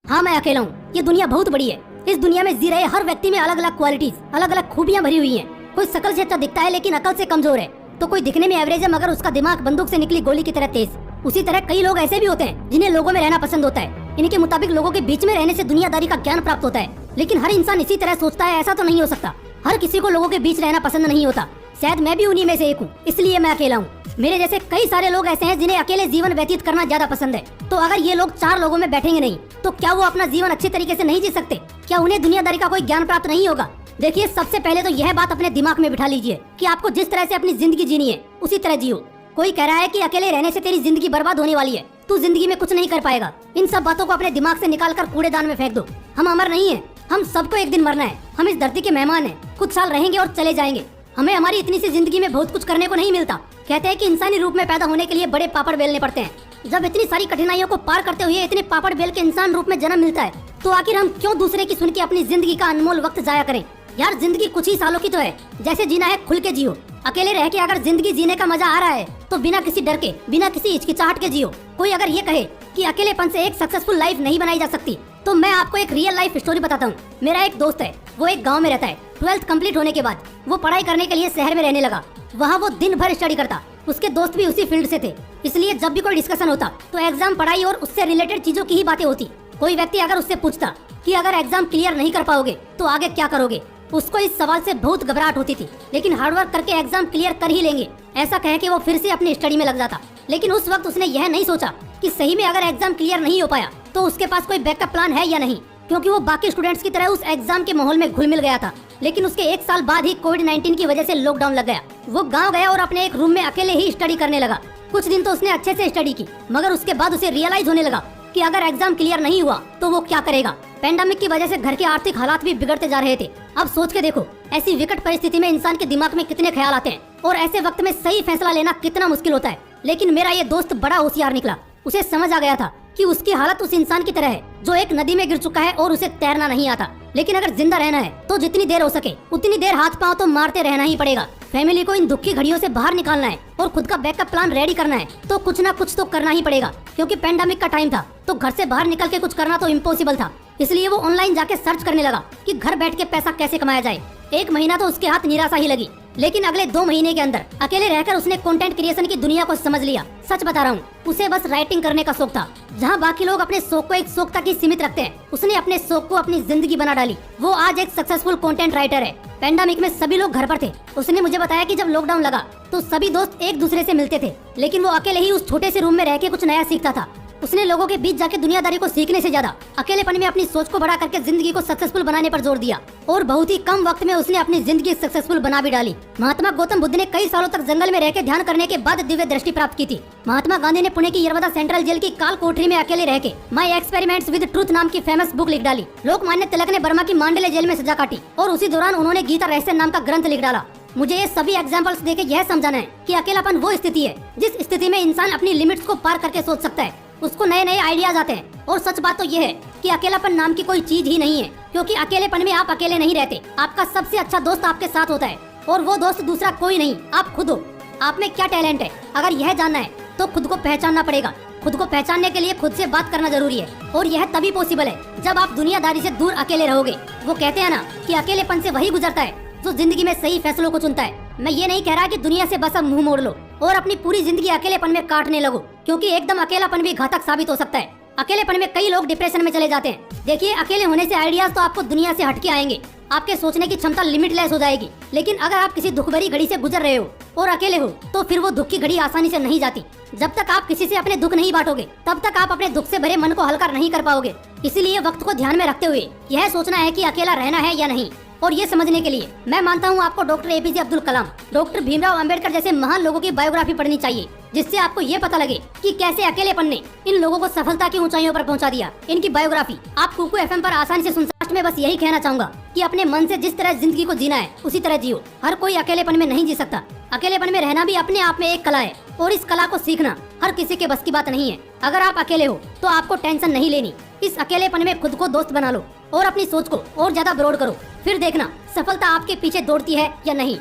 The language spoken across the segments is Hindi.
हाँ, मैं अकेला हूँ। ये दुनिया बहुत बड़ी है। इस दुनिया में जी रहे हर व्यक्ति में अलग अलग क्वालिटीज, अलग अलग खूबियाँ भरी हुई हैं। कोई शकल से अच्छा दिखता है लेकिन अकल से कमजोर है, तो कोई दिखने में एवरेज है मगर उसका दिमाग बंदूक से निकली गोली की तरह तेज। उसी तरह कई लोग ऐसे भी होते हैं जिन्हें लोगों में रहना पसंद होता है। इनके मुताबिक लोगों के बीच में रहने से दुनियादारी का ज्ञान प्राप्त होता है, लेकिन हर इंसान इसी तरह सोचता है, ऐसा तो नहीं हो सकता। हर किसी को लोगों के बीच रहना पसंद नहीं होता। शायद मैं भी उन्हीं में से एक हूँ, इसलिए मैं अकेला हूँ। मेरे जैसे कई सारे लोग ऐसे हैं जिन्हें अकेले जीवन व्यतीत करना ज्यादा पसंद है। तो अगर ये लोग चार लोगों में बैठेंगे नहीं तो क्या वो अपना जीवन अच्छे तरीके से नहीं जी सकते? क्या उन्हें दुनियादारी का कोई ज्ञान प्राप्त नहीं होगा? देखिए, सबसे पहले तो यह बात अपने दिमाग में बिठा लीजिए कि आपको जिस तरह से अपनी जिंदगी जीनी है उसी तरह जियो। कोई कह रहा है कि अकेले रहने से तेरी जिंदगी बर्बाद होने वाली है, तू जिंदगी में कुछ नहीं कर पाएगा। इन सब बातों को अपने दिमाग से निकाल कर कूड़ेदान में फेंक दो। हम अमर नहीं है, हम सबको एक दिन मरना है। हम इस धरती के मेहमान हैं, कुछ साल रहेंगे और चले जाएंगे। हमें हमारी इतनी सी जिंदगी में बहुत कुछ करने को नहीं मिलता। कहते हैं कि इंसानी रूप में पैदा होने के लिए बड़े पापड़ बेलने पड़ते हैं। जब इतनी सारी कठिनाइयों को पार करते हुए इतने पापड़ बेल के इंसान रूप में जन्म मिलता है, तो आखिर हम क्यों दूसरे की सुन के अपनी जिंदगी का अनमोल वक्त जाया करें? यार, जिंदगी कुछ ही सालों की तो है, जैसे जीना है खुल के जियो। अकेले रह के अगर जिंदगी जीने का मजा आ रहा है तो बिना किसी डर के, बिना किसी हिचकिचाहट के जियो। कोई अगर ये कहे कि अकेलेपन से एक सक्सेसफुल लाइफ नहीं बनाई जा सकती, तो मैं आपको एक रियल लाइफ स्टोरी बताता हूँ। मेरा एक दोस्त है, वो एक गाँव में रहता है। 12th कंप्लीट होने के बाद वो पढ़ाई करने के लिए शहर में रहने लगा। वहाँ वो दिन भर स्टडी करता। उसके दोस्त भी उसी फील्ड से थे, इसलिए जब भी कोई डिस्कशन होता तो एग्जाम, पढ़ाई और उससे रिलेटेड चीजों की ही बातें होती। कोई व्यक्ति अगर उससे पूछता कि अगर एग्जाम क्लियर नहीं कर पाओगे तो आगे क्या करोगे, उसको इस सवाल से बहुत घबराहट होती थी। लेकिन हार्डवर्क करके एग्जाम क्लियर कर ही लेंगे, ऐसा कह के वो फिर से अपनी स्टडी में लग जाता। लेकिन उस वक्त उसने यह नहीं सोचा कि सही में अगर एग्जाम क्लियर नहीं हो पाया तो उसके पास कोई बैकअप प्लान है या नहीं, क्योंकि वो बाकी स्टूडेंट्स की तरह उस एग्जाम के माहौल में घुल मिल गया था। लेकिन उसके 1 साल बाद ही कोविड-19 की वजह से लॉकडाउन लग गया। वो गांव गया और अपने एक रूम में अकेले ही स्टडी करने लगा। कुछ दिन तो उसने अच्छे से स्टडी की, मगर उसके बाद उसे रियलाइज होने लगा कि अगर एग्जाम क्लियर नहीं हुआ तो वो क्या करेगा। पेंडेमिक की वजह से घर के आर्थिक हालात भी बिगड़ते जा रहे थे। अब सोच के देखो, ऐसी विकट परिस्थिति में इंसान के दिमाग में कितने ख्याल आते हैं और ऐसे वक्त में सही फैसला लेना कितना मुश्किल होता है। लेकिन मेरा ये दोस्त बड़ा होशियार निकला। उसे समझ आ गया था कि उसकी हालत उस इंसान की तरह है जो एक नदी में गिर चुका है और उसे तैरना नहीं आता। लेकिन अगर जिंदा रहना है तो जितनी देर हो सके उतनी देर हाथ पांव तो मारते रहना ही पड़ेगा। फैमिली को इन दुखी घड़ियों से बाहर निकालना है और खुद का बैकअप प्लान रेडी करना है, तो कुछ ना कुछ तो करना ही पड़ेगा। क्योंकि पेंडेमिक का टाइम था तो घर से बाहर निकल के कुछ करना तो इम्पॉसिबल था। इसलिए वो ऑनलाइन जाके सर्च करने लगा कि घर बैठ के पैसा कैसे कमाया जाए। 1 महीना तो उसके हाथ निराशा ही लगी, लेकिन अगले 2 महीने के अंदर अकेले रहकर उसने कंटेंट क्रिएशन की दुनिया को समझ लिया। सच बता रहा हूँ, उसे बस राइटिंग करने का शौक था। जहाँ बाकी लोग अपने शौक को एक शौक तक ही सीमित रखते हैं, उसने अपने शौक को अपनी जिंदगी बना डाली। वो आज एक सक्सेसफुल कंटेंट राइटर है। पेंडेमिक में सभी लोग घर पर थे। उसने मुझे बताया कि जब लॉकडाउन लगा तो सभी दोस्त एक दूसरे से मिलते थे, लेकिन वो अकेले ही उस छोटे से रूम में रह के कुछ नया सीखता था। उसने लोगों के बीच जाके दुनियादारी को सीखने से ज्यादा अकेलेपन में अपनी सोच को बड़ा करके जिंदगी को सक्सेसफुल बनाने पर जोर दिया, और बहुत ही कम वक्त में उसने अपनी जिंदगी सक्सेसफुल बना भी डाली। महात्मा गौतम बुद्ध ने कई सालों तक जंगल में रहकर ध्यान करने के बाद दिव्य दृष्टि प्राप्त की थी। महात्मा गांधी ने पुणे की यरवदा सेंट्रल जेल की काल कोठरी में अकेले रह के माई एक्सपेरिमेंट्स विद ट्रूथ नाम की फेमस बुक लिख डाली। लोकमान्य तिलक ने बर्मा की मांडले जेल में सजा काटी और उसी दौरान उन्होंने गीता रहस्य नाम का ग्रंथ लिख डाला। मुझे ये सभी एग्जाम्पल्स देके यह समझाना है कि अकेलापन वो स्थिति है जिस स्थिति में इंसान अपनी लिमिट्स को पार करके सोच सकता है। उसको नए नए आइडियाज आते हैं। और सच बात तो ये है कि अकेलापन नाम की कोई चीज ही नहीं है, क्योंकि अकेलेपन में आप अकेले नहीं रहते। आपका सबसे अच्छा दोस्त आपके साथ होता है, और वो दोस्त दूसरा कोई नहीं, आप खुद हो। आप में क्या टैलेंट है, अगर यह जानना है तो खुद को पहचानना पड़ेगा। खुद को पहचानने के लिए खुद से बात करना जरूरी है, और यह तभी पॉसिबल है जब आप दुनियादारी से दूर अकेले रहोगे। वो कहते हैं ना कि अकेलेपन से वही गुजरता है जो जिंदगी में सही फैसलों को चुनता है। मैं ये नहीं कह रहा कि दुनिया से बस अब मुंह मोड़ लो और अपनी पूरी जिंदगी अकेलेपन में काटने लगो, क्योंकि एकदम अकेलापन भी घातक साबित हो सकता है। अकेलेपन में कई लोग डिप्रेशन में चले जाते हैं। देखिए, अकेले होने से आइडियाज तो आपको दुनिया से हटके आएंगे, आपके सोचने की क्षमता लिमिटलेस हो जाएगी। लेकिन अगर आप किसी दुख भरी घड़ी से गुजर रहे हो और अकेले हो, तो फिर वो दुख की घड़ी आसानी से नहीं जाती। जब तक आप किसी से अपने दुख नहीं बांटोगे तब तक आप अपने दुख से भरे मन को हल्का नहीं कर पाओगे। इसीलिए वक्त को ध्यान में रखते हुए यह सोचना है कि अकेला रहना है या नहीं। और ये समझने के लिए मैं मानता हूँ आपको doctor APJ Abdul Kalam, doctor Bhimrao Ambedkar जैसे महान लोगों की बायोग्राफी पढ़नी चाहिए, जिससे आपको ये पता लगे कि कैसे अकेलेपन ने इन लोगों को सफलता की ऊंचाइयों पर पहुंचा दिया। इनकी बायोग्राफी आप कुकू FM पर आसानी से सुन सकते हैं। मैं बस यही कहना चाहूंगा कि अपने मन से जिस तरह जिंदगी को जीना है उसी तरह जियो। हर कोई अकेलेपन में नहीं जी सकता। अकेलेपन में रहना भी अपने आप में एक कला है, और इस कला को सीखना हर किसी के बस की बात नहीं है। अगर आप अकेले हो तो आपको टेंशन नहीं लेनी। इस अकेलेपन में खुद को दोस्त बना लो और अपनी सोच को और ज्यादा ब्रॉड करो, फिर देखना सफलता आपके पीछे दौड़ती है या नहीं।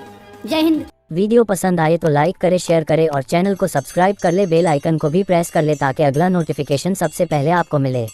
जय हिंद। वीडियो पसंद आए तो लाइक करे, शेयर करे और चैनल को सब्सक्राइब कर ले। बेल आइकन को भी प्रेस कर ले ताकि अगला नोटिफिकेशन सबसे पहले आपको मिले।